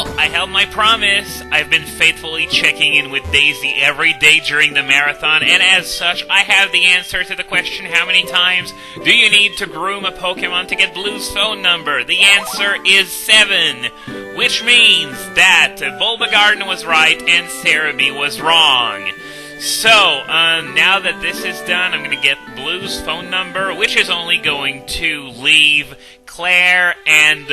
Well, I held my promise. I've been faithfully checking in with Daisy every day during the marathon, and as such, I have the answer to the question, how many times do you need to groom a Pokemon to get Blue's phone number? The answer is 7, which means that Bulbagarden was right and Cerebi was wrong. So, now that this is done, I'm going to get Blue's phone number, which is only going to leave Claire and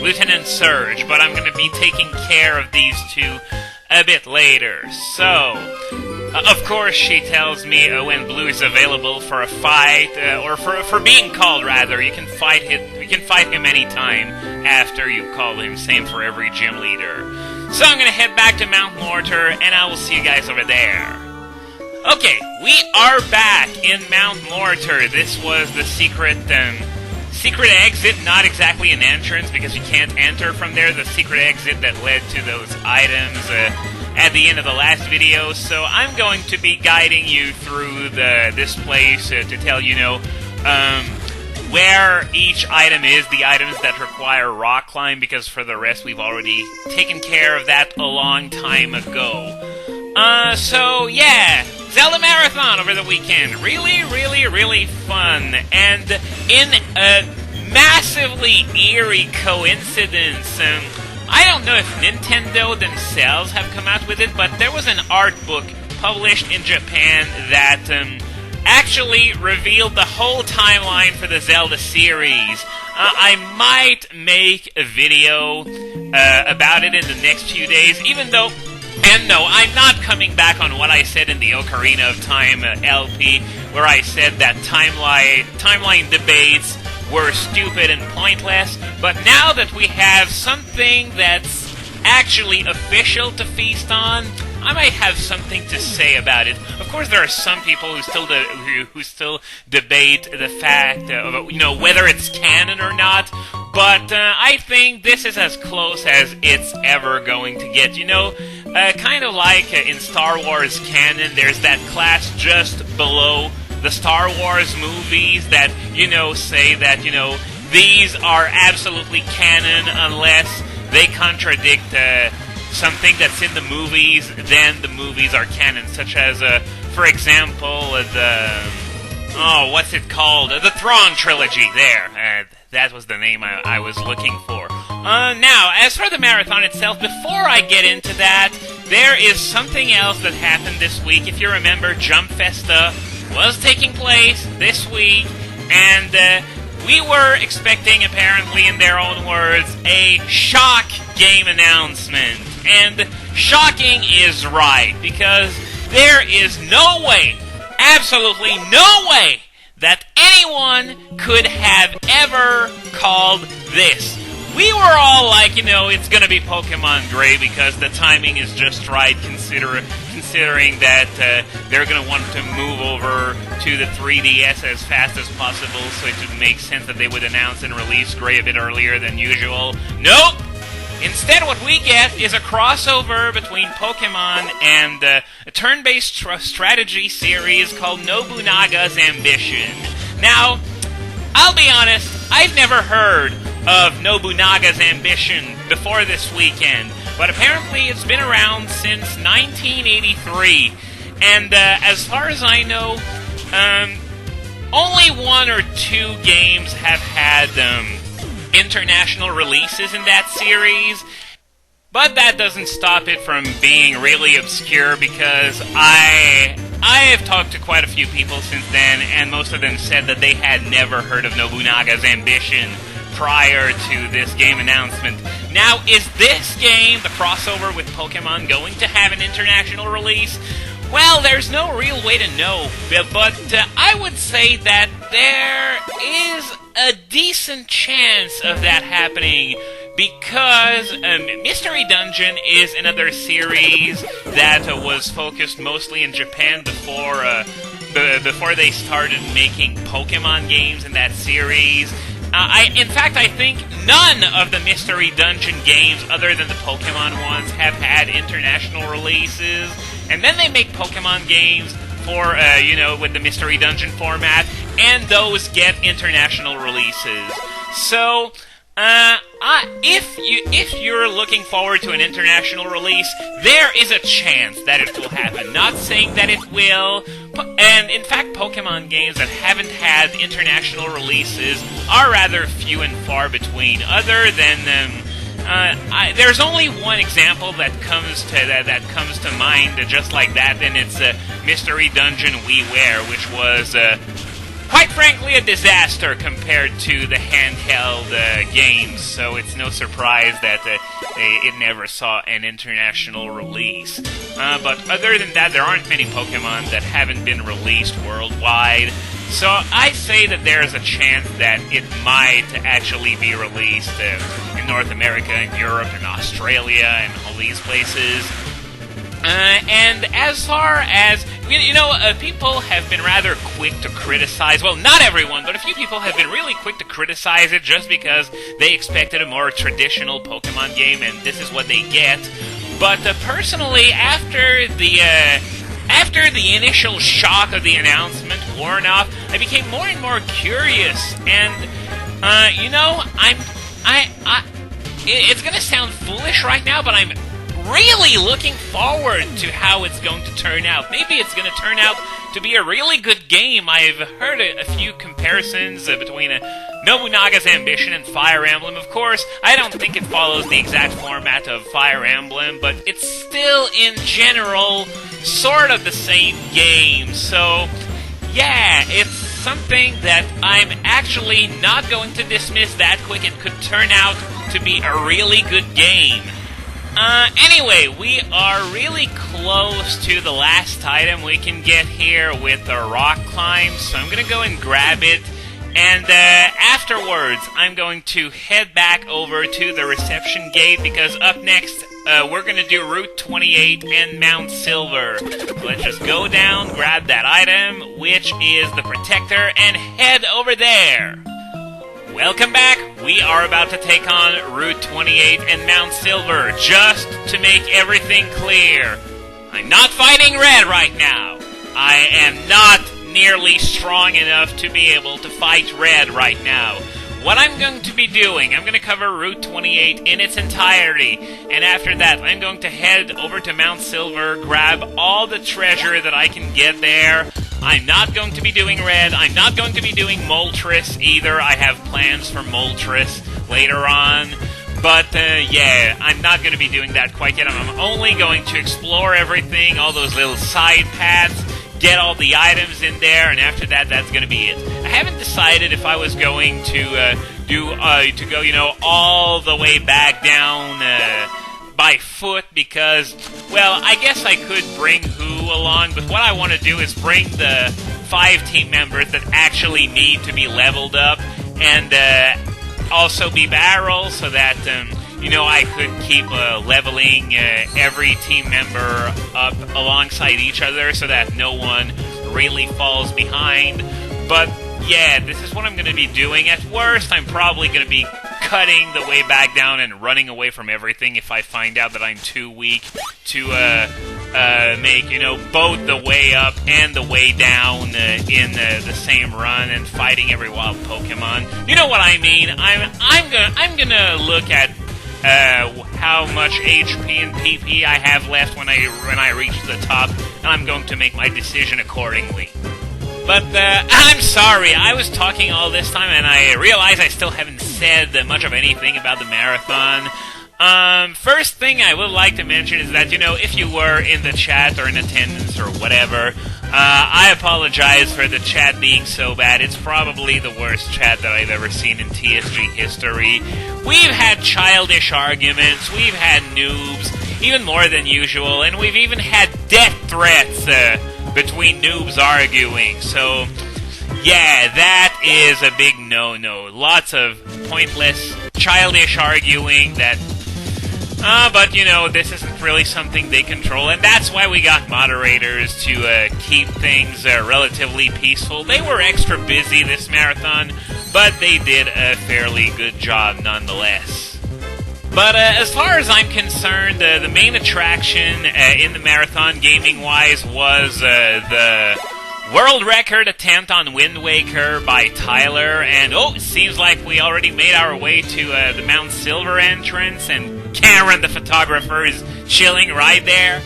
Lieutenant Surge, but I'm going to be taking care of these two a bit later. So, of course, she tells me when Blue is available for a fight, or for being called, rather. You can fight him anytime after you call him. Same for every gym leader. So I'm going to head back to Mount Mortar, and I will see you guys over there. Okay, we are back in Mount Mortar. This was the secret exit, not exactly an entrance, because you can't enter from there. The secret exit that led to those items at the end of the last video. So I'm going to be guiding you through this place to tell you, where each item is, the items that require rock climb, because for the rest we've already taken care of that a long time ago. So yeah, Zelda Marathon over the weekend. Really, really, really fun. And in a massively eerie coincidence, I don't know if Nintendo themselves have come out with it, but there was an art book published in Japan that actually revealed the whole timeline for the Zelda series. I might make a video about it in the next few days, even though... And no, I'm not coming back on what I said in the Ocarina of Time LP, where I said that timeline debates were stupid and pointless, but now that we have something that's actually official to feast on, I might have something to say about it. Of course, there are some people who still debate the fact of whether it's canon or not. But I think this is as close as it's ever going to get. Kind of like in Star Wars canon, there's that class just below the Star Wars movies that say that these are absolutely canon unless they contradict something that's in the movies, then the movies are canon, such as, for example, what's it called? The Thrawn trilogy, there. That was the name I was looking for. Now, as for the marathon itself, before I get into that, there is something else that happened this week. If you remember, Jump Festa was taking place this week, and we were expecting, apparently in their own words, a shock game announcement. And shocking is right, because there is no way, absolutely no way, that anyone could have ever called this. We were all like, it's gonna be Pokemon Gray because the timing is just right, considering that they're gonna want to move over to the 3DS as fast as possible, so it would make sense that they would announce and release Gray a bit earlier than usual. Nope! Instead, what we get is a crossover between Pokemon and a turn-based strategy series called Nobunaga's Ambition. Now, I'll be honest, I've never heard of Nobunaga's Ambition before this weekend, but apparently it's been around since 1983, and as far as I know, only 1 or 2 games have had international releases in that series, but that doesn't stop it from being really obscure, because I have talked to quite a few people since then, and most of them said that they had never heard of Nobunaga's Ambition prior to this game announcement. Now, is this game, the crossover with Pokemon, going to have an international release? Well, there's no real way to know, but I would say that there is a decent chance of that happening, because Mystery Dungeon is another series that was focused mostly in Japan before they started making Pokemon games in that series. In fact, I think none of the Mystery Dungeon games, other than the Pokemon ones, have had international releases. And then they make Pokemon games for, with the Mystery Dungeon format, and those get international releases. So, If you're looking forward to an international release, there is a chance that it will happen. Not saying that it will, and in fact, Pokemon games that haven't had international releases are rather few and far between. Other than there's only one example that comes to mind, just like that, and it's Mystery Dungeon WiiWare, which was quite frankly a disaster compared to the handheld games, so it's no surprise that it never saw an international release. But other than that, there aren't many Pokemon that haven't been released worldwide, so I say that there's a chance that it might actually be released in North America, and Europe, and Australia, and all these places. And as far as, people have been rather quick to criticize, well, not everyone, but a few people have been really quick to criticize it just because they expected a more traditional Pokemon game, and this is what they get. But personally, after the initial shock of the announcement worn off, I became more and more curious, and, it's gonna sound foolish right now, but I'm really looking forward to how it's going to turn out. Maybe it's going to turn out to be a really good game. I've heard a few comparisons between Nobunaga's Ambition and Fire Emblem. Of course, I don't think it follows the exact format of Fire Emblem, but it's still, in general, sort of the same game. So, yeah, it's something that I'm actually not going to dismiss that quick. It could turn out to be a really good game. Anyway, we are really close to the last item we can get here with the rock climb, so I'm gonna go and grab it, and afterwards I'm going to head back over to the reception gate, because up next we're gonna do Route 28 and Mount Silver. Let's just go down, grab that item, which is the Protector, and head over there. Welcome back. We are about to take on Route 28 and Mount Silver. Just to make everything clear, I'm not fighting Red right now. I am not nearly strong enough to be able to fight Red right now. What I'm going to be doing, I'm going to cover Route 28 in its entirety, and after that, I'm going to head over to Mount Silver, grab all the treasure that I can get there. I'm not going to be doing Red. I'm not going to be doing Moltres either. I have plans for Moltres later on. But, yeah, I'm not going to be doing that quite yet. I'm only going to explore everything, all those little side paths, get all the items in there, and after that, that's going to be it. I haven't decided if I was going to go, all the way back down by foot, because, well, I guess I could bring Who along, but what I want to do is bring the 5 team members that actually need to be leveled up, and also be Barrel, so that, I could keep leveling every team member up alongside each other, so that no one really falls behind. But, yeah, this is what I'm going to be doing. At worst, I'm probably going to be cutting the way back down and running away from everything if I find out that I'm too weak to make, both the way up and the way down in the same run and fighting every wild Pokemon. You know what I mean? I'm gonna look at how much HP and PP I have left when I reach the top, and I'm going to make my decision accordingly. But, I'm sorry, I was talking all this time, and I realize I still haven't said much of anything about the marathon. First thing I would like to mention is that, if you were in the chat or in attendance or whatever, I apologize for the chat being so bad. It's probably the worst chat that I've ever seen in TSG history. We've had childish arguments, we've had noobs, even more than usual, and we've even had death threats, between noobs arguing, so yeah, that is a big no-no. Lots of pointless, childish arguing that, but this isn't really something they control, and that's why we got moderators to keep things relatively peaceful. They were extra busy this marathon, but they did a fairly good job nonetheless. But as far as I'm concerned, the main attraction in the marathon, gaming-wise, was World record attempt on Wind Waker by Tyler, and it seems like we already made our way to the Mount Silver entrance, and Cameron the photographer is chilling right there.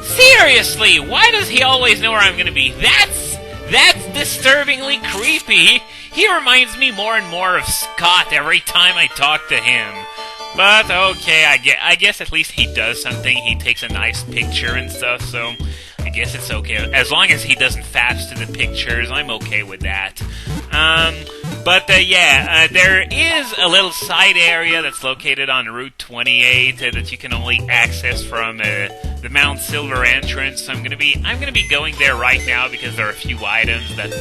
Seriously, why does he always know where I'm gonna be? That's disturbingly creepy. He reminds me more and more of Scott every time I talk to him. But okay, I guess at least he does something. He takes a nice picture and stuff, so I guess it's okay. As long as he doesn't faps to the pictures, I'm okay with that. There is a little side area that's located on Route 28 that you can only access from the Mount Silver entrance. I'm gonna be going there right now because there are a few items that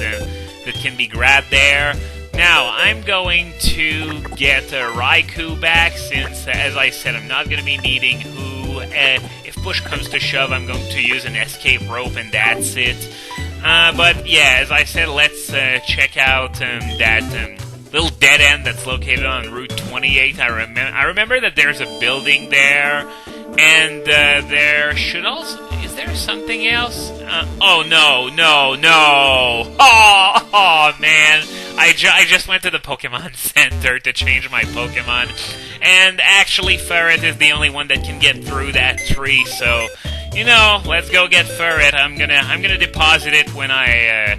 can be grabbed there. Now, I'm going to get Raikou back since, as I said, I'm not going to be needing who. If push comes to shove, I'm going to use an escape rope and that's it. But yeah, as I said, let's check out that little dead end that's located on Route 28. I remember that there's a building there, and there should also... Is there something else? Oh, no. Oh, man. I just went to the Pokemon Center to change my Pokemon, and actually Ferret is the only one that can get through that tree, so, let's go get Ferret. I'm gonna deposit it when I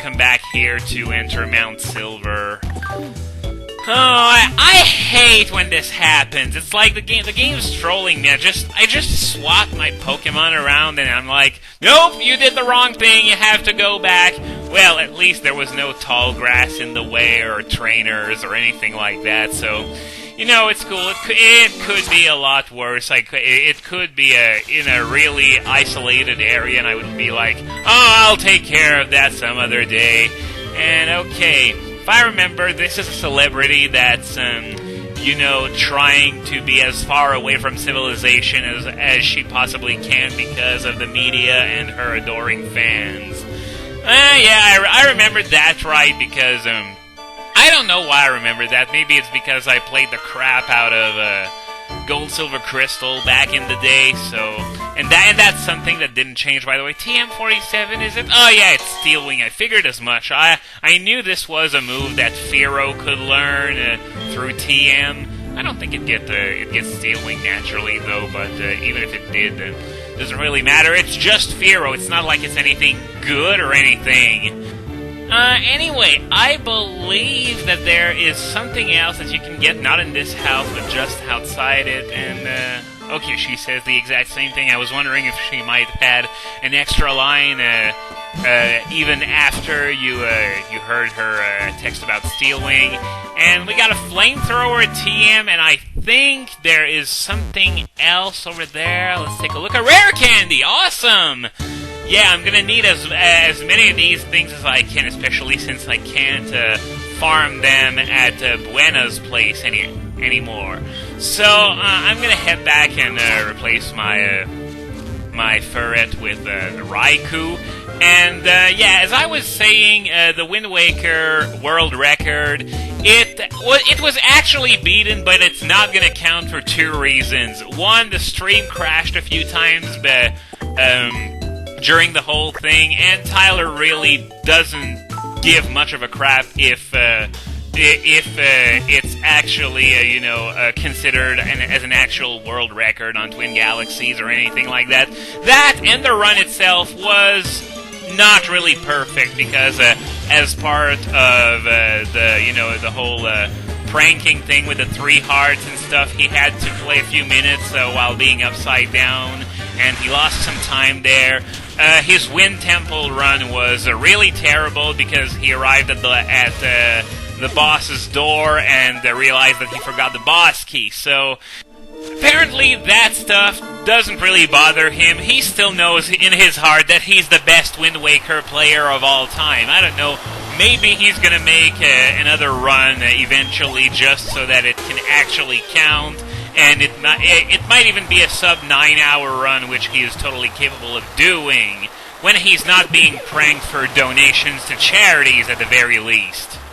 come back here to enter Mount Silver. Oh, I hate when this happens. It's like the game's trolling me. I just swat my Pokemon around and I'm like, nope, you did the wrong thing, you have to go back. Well, at least there was no tall grass in the way or trainers or anything like that, so, it's cool. It could be a lot worse. It could be in a really isolated area and I would be like, oh, I'll take care of that some other day. And okay, if I remember, this is a celebrity that's, trying to be as far away from civilization as she possibly can because of the media and her adoring fans. I remembered that right because, I don't know why I remember that. Maybe it's because I played the crap out of Gold, Silver, Crystal back in the day, so... And that's something that didn't change, by the way. TM47, is it? Oh yeah, it's Steel Wing. I figured as much. I knew this was a move that Firo could learn through TM. I don't think it gets Steel Wing naturally, though, but even if it did, it doesn't really matter. It's just Firo. It's not like it's anything good or anything. Anyway, I believe that there is something else that you can get, not in this house, but just outside it, and, okay, she says the exact same thing. I was wondering if she might have had an extra line, even after you heard her text about Steel Wing. And we got a flamethrower at TM, and I think there is something else over there. Let's take a look. A rare candy! Awesome! Yeah, I'm gonna need as many of these things as I can, especially since I can't farm them at Buena's place anymore. So I'm gonna head back and replace my my Ferret with the Raikou. And as I was saying, the Wind Waker world record, it was actually beaten, but it's not gonna count for two reasons. One, the stream crashed a few times, but during the whole thing, and Tyler really doesn't give much of a crap if it's actually considered as an actual world record on Twin Galaxies or anything like that. That and the run itself was not really perfect because as part of the whole pranking thing with the 3 hearts and stuff, he had to play a few minutes while being upside down, and he lost some time there. His Wind Temple run was really terrible because he arrived at the boss's door and realized that he forgot the boss key. So apparently that stuff doesn't really bother him. He still knows in his heart that he's the best Wind Waker player of all time. I don't know, maybe he's gonna make another run eventually just so that it can actually count. And it might even be a sub-9-hour run, which he is totally capable of doing, when he's not being pranked for donations to charities at the very least.